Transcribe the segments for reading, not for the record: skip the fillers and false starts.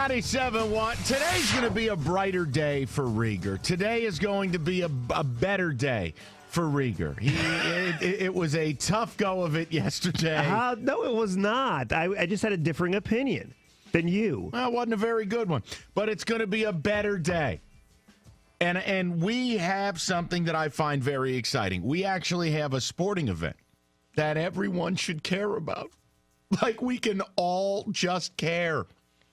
97.1. Today's going to be a brighter day for Rieger. Today is going to be a better day for Rieger. It was a tough go of it yesterday. No, it was not. I just had a differing opinion than you. Well, it wasn't a very good one, but it's going to be a better day. And we have something that I find very exciting. We actually have a sporting event that everyone should care about. Like, we can all just care.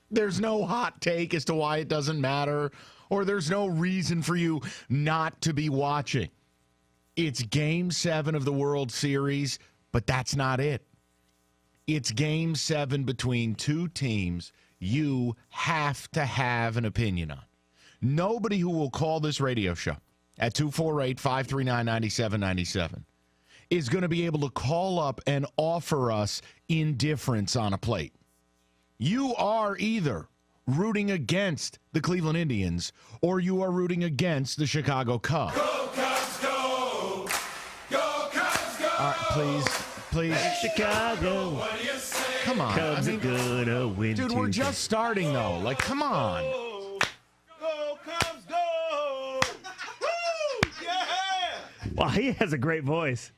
There's no hot take as to why it doesn't matter, or there's no reason for you not to be watching. It's Game 7 of the World Series, but that's not it. It's Game 7 between two teams you have to have an opinion on. Nobody who will call this radio show at 248-539-9797 is going to be able to call up and offer us indifference on a plate. You are either rooting against the Cleveland Indians or you are rooting against the Chicago Cubs. Go Cubs, go! Go Cubs, go! All right, please. Chicago. What do you say? Come on. Cubs are gonna win. Dude, we're just starting, though. Like, come on. Go Cubs, go! Woo! Yeah! Well, he has a great voice.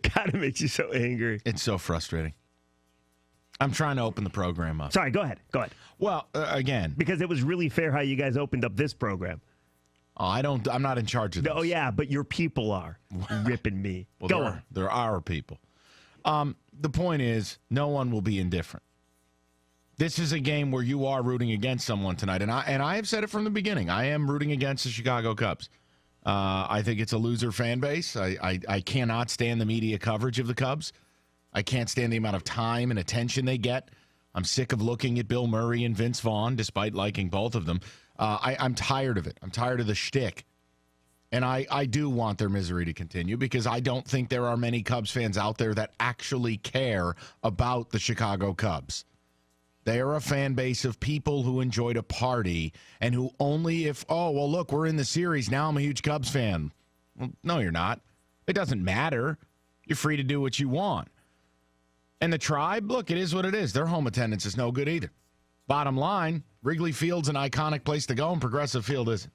God, it makes you so angry. It's so frustrating. I'm trying to open the program up. Sorry, go ahead. Well, again. Because it was really fair how you guys opened up this program. Oh, I'm not in charge of this. Oh, yeah, but your people are ripping me. Well, Go on. They're our people. The point is, no one will be indifferent. This is a game where you are rooting against someone tonight, and I have said it from the beginning. I am rooting against the Chicago Cubs. I think it's a loser fan base. I cannot stand the media coverage of the Cubs. I can't stand the amount of time and attention they get. I'm sick of looking at Bill Murray and Vince Vaughn, despite liking both of them. I'm tired of it. I'm tired of the shtick. And I do want their misery to continue because I don't think there are many Cubs fans out there that actually care about the Chicago Cubs. They are a fan base of people who enjoy to party and who only if, oh, well, look, we're in the series. Now I'm a huge Cubs fan. Well, no, you're not. It doesn't matter. You're free to do what you want. And the Tribe, look, it is what it is. Their home attendance is no good either. Bottom line, Wrigley Field's an iconic place to go and Progressive Field isn't.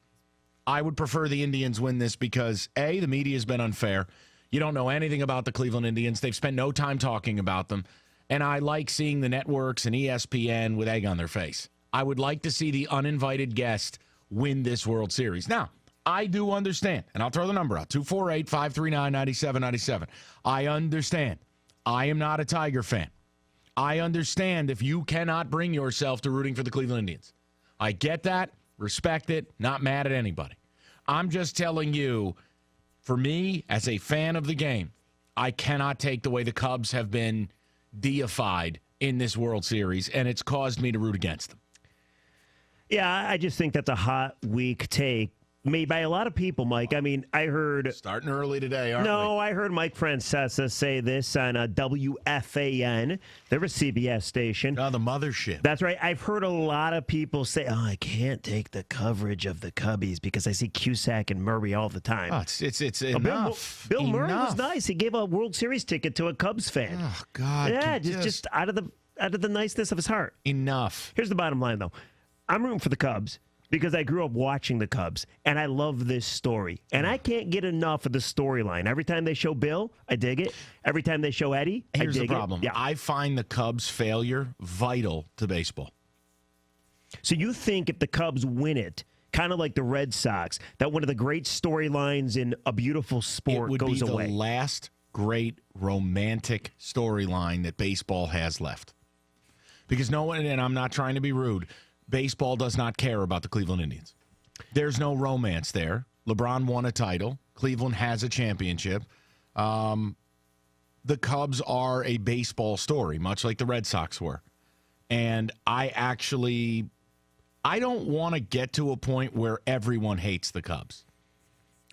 I would prefer the Indians win this because, A, the media has been unfair. You don't know anything about the Cleveland Indians. They've spent no time talking about them. And I like seeing the networks and ESPN with egg on their face. I would like to see the uninvited guest win this World Series. Now, I do understand, and I'll throw the number out, 248-539-9797. I understand. I am not a Tiger fan. I understand if you cannot bring yourself to rooting for the Cleveland Indians. I get that, respect it, not mad at anybody. I'm just telling you, for me, as a fan of the game, I cannot take the way the Cubs have been deified in this World Series, and it's caused me to root against them. Yeah, I just think that's a hot, weak take made by a lot of people, Mike. I mean, I heard... Starting early today, aren't we? No, I heard Mike Francesa say this on WFAN. They're a CBS station. Oh, the mothership. That's right. I've heard a lot of people say, oh, I can't take the coverage of the Cubbies because I see Cusack and Murray all the time. Oh, it's enough. Bill Murray Enough. was nice. He gave a World Series ticket to a Cubs fan. Oh, God. Yeah, just out of the niceness of his heart. Enough. Here's the bottom line, though. I'm rooting for the Cubs because I grew up watching the Cubs, and I love this story. And I can't get enough of the storyline. Every time they show Bill, I dig it. Every time they show Eddie, Here's I dig the problem. it. Yeah. I find the Cubs' failure vital to baseball. So you think if the Cubs win it, kind of like the Red Sox, that one of the great storylines in a beautiful sport goes away? It would be the last great romantic storyline that baseball has left. Because no one, and I'm not trying to be rude, baseball does not care about the Cleveland Indians. There's no romance there. LeBron won a title. Cleveland has a championship. The Cubs are a baseball story, much like the Red Sox were. And I don't want to get to a point where everyone hates the Cubs.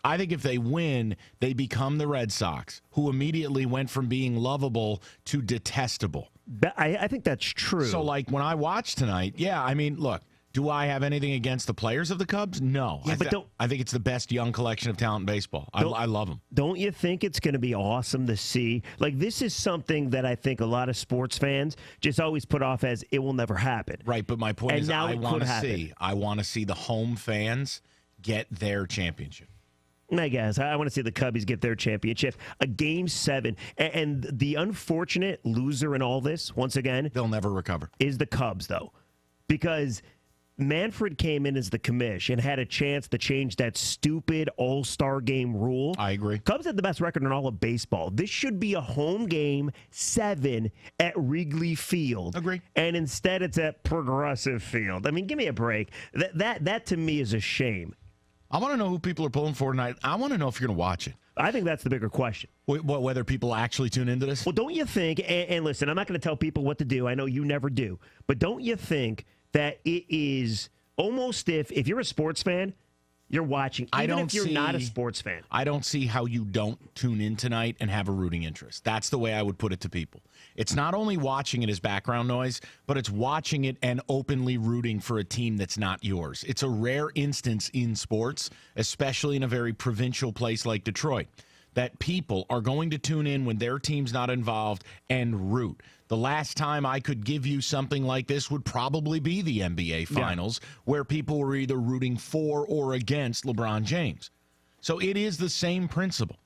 I think if they win, they become the Red Sox, who immediately went from being lovable to detestable. I think that's true. So, like, when I watch tonight, yeah, I mean, look, Do I have anything against the players of the Cubs? No. Yeah, but I think it's the best young collection of talent in baseball. I love them. Don't you think it's going to be awesome to see? Like, this is something that I think a lot of sports fans just always put off as it will never happen. Right, but my point And is now I it want could to see the home fans get their championship. I guess. I want to see the Cubbies get their championship. A Game 7. And the unfortunate loser in all this, once again, They'll never recover. is the Cubs, though. Because Manfred came in as the commish and had a chance to change that stupid all-star game rule. I agree. Cubs had the best record in all of baseball. This should be a home game 7 at Wrigley Field. Agree. And instead it's at Progressive Field. I mean, give me a break. That to me is a shame. I want to know who people are pulling for tonight. I want to know if you're going to watch it. I think that's the bigger question. Whether people actually tune into this? Well, don't you think, and listen, I'm not going to tell people what to do. I know you never do. But don't you think that it is almost if you're a sports fan, you're watching, even if you're not a sports fan. I don't see how you don't tune in tonight and have a rooting interest. That's the way I would put it to people. It's not only watching it as background noise, but it's watching it and openly rooting for a team that's not yours. It's a rare instance in sports, especially in a very provincial place like Detroit, that people are going to tune in when their team's not involved and root. The last time I could give you something like this would probably be the NBA Finals, where people were either rooting for or against LeBron James. So it is the same principle.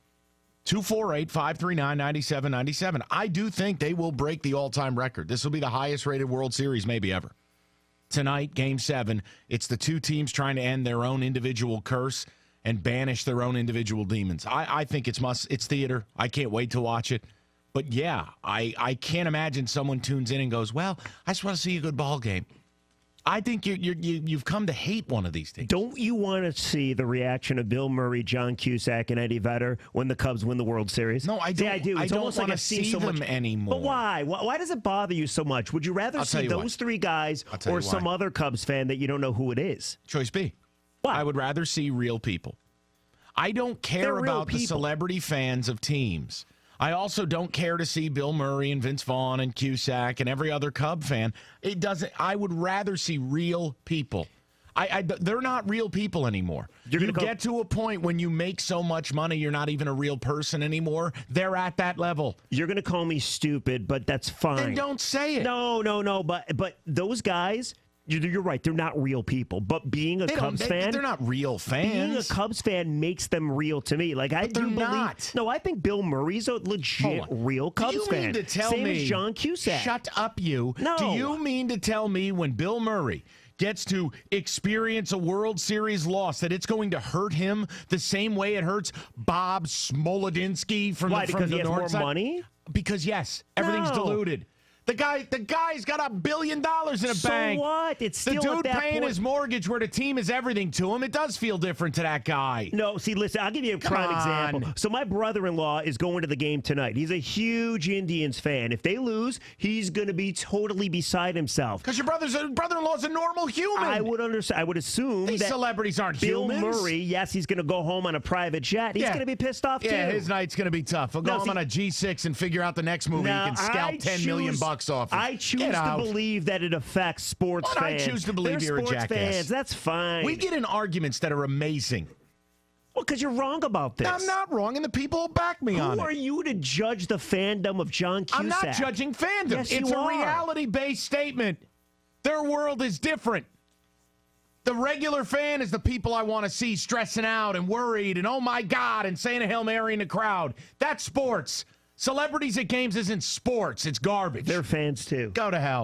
248-539-9797. I do think they will break the all-time record. This will be the highest-rated World Series maybe ever. Tonight, Game 7, it's the two teams trying to end their own individual curse and banish their own individual demons. I think it's theater. I can't wait to watch it. But, yeah, I can't imagine someone tunes in and goes, well, I just want to see a good ball game. I think you've come to hate one of these teams. Don't you want to see the reaction of Bill Murray, John Cusack, and Eddie Vedder when the Cubs win the World Series? No, I don't. See, I do. It's almost like want I've to seen see so them much anymore. But why? Why does it bother you so much? Would you rather see those three guys or some other Cubs fan that you don't know who it is? Choice B. Why? I would rather see real people. I don't care about the celebrity fans of teams. I also don't care to see Bill Murray and Vince Vaughn and Cusack and every other Cub fan. It doesn't. I would rather see real people. They're not real people anymore. You get to a point when you make so much money, you're not even a real person anymore. They're at that level. You're going to call me stupid, but that's fine. Then don't say it. No. But those guys, you're right. They're not real people. But being a Cubs fan, they're not real fans. Being a Cubs fan makes them real to me. Like they're not. No, I think Bill Murray's a legit real Cubs fan. Do you mean to tell Same me? As John Cusack. Shut up, you. No. Do you mean to tell me when Bill Murray gets to experience a World Series loss that it's going to hurt him the same way it hurts Bob Smolodinsky from the because he has North more side? money? Because yes, everything's diluted. The guy's got $1 billion in a bank. So what? It's still the dude at that paying point. his mortgage where the team is everything to him. It does feel different to that guy. No, see, listen, I'll give you a prime example. So my brother-in-law is going to the game tonight. He's a huge Indians fan. If they lose, he's going to be totally beside himself. Because your brother-in-law is a normal human. I would understand. I would assume These that celebrities aren't Bill humans. Murray, yes, he's going to go home on a private jet. He's going to be pissed off, too. Yeah, his night's going to be tough. He'll go home on a G6 and figure out the next movie he can scalp $10 million off of. I choose to believe that it affects sports fans. I choose to believe They're you're a sports jackass. fans. That's fine. We get in arguments that are amazing. Well, because you're wrong about this. I'm not wrong, and the people will back me on it. Who are you to judge the fandom of John Cusack? I'm not judging fandom. Yes, it's you a are. reality-based statement. Their world is different. The regular fan is the people I want to see stressing out and worried and, oh, my God, and saying a Hail Mary in the crowd. That's sports. Celebrities at games isn't sports. It's garbage. They're fans, too. Go to hell.